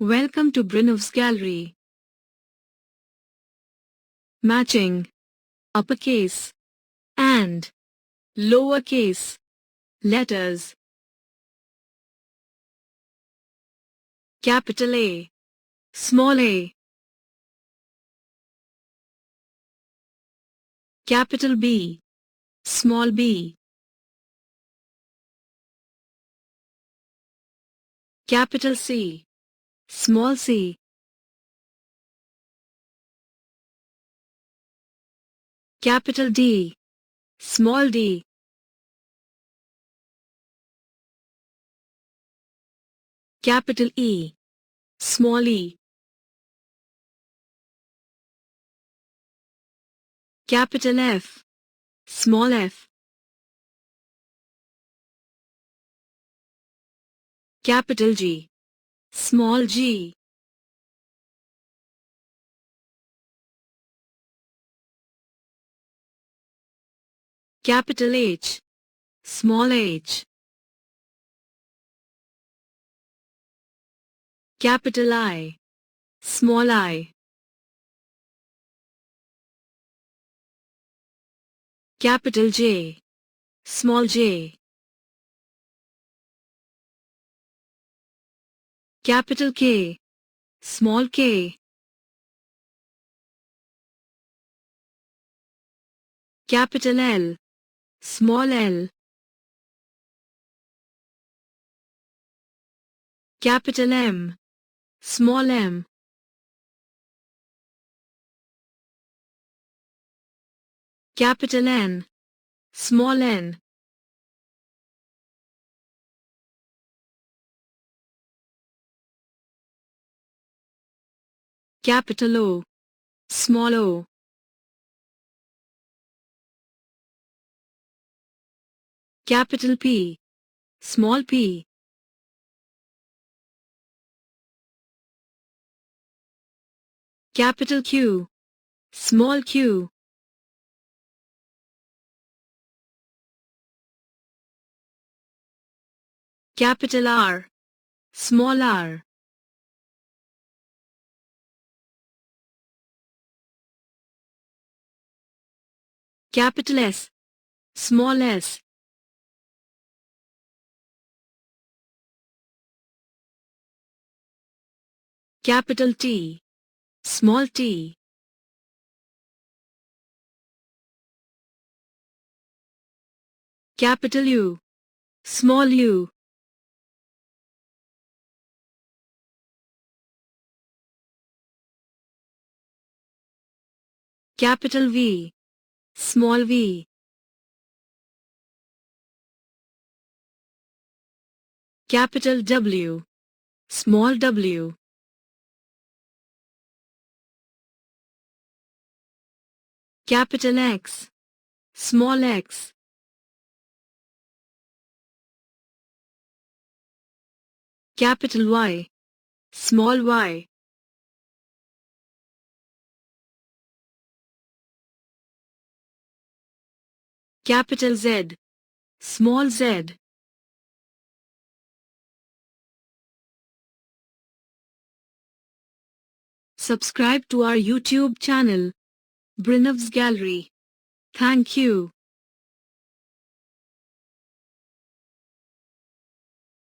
Welcome to Brinov's Gallery. Matching uppercase and lowercase letters. Capital A, small a. Capital B, small b. Capital C, small c. Capital D, small d. Capital E, small e. Capital F, small f. Capital G, small g. Capital H, small h. Capital I, small I. Capital J, small j. Capital K, small k. Capital L, small l. Capital M, small m. Capital N, small n. Capital O, small o. Capital P, small p. Capital Q, small q. Capital R, small r. Capital S, small s. Capital T, small t. Capital U, small u. Capital V, small v. Capital W, small w. Capital X, small x. Capital Y, small y. Capital Z, small z. Subscribe to our YouTube channel, Brinov's Gallery. Thank you.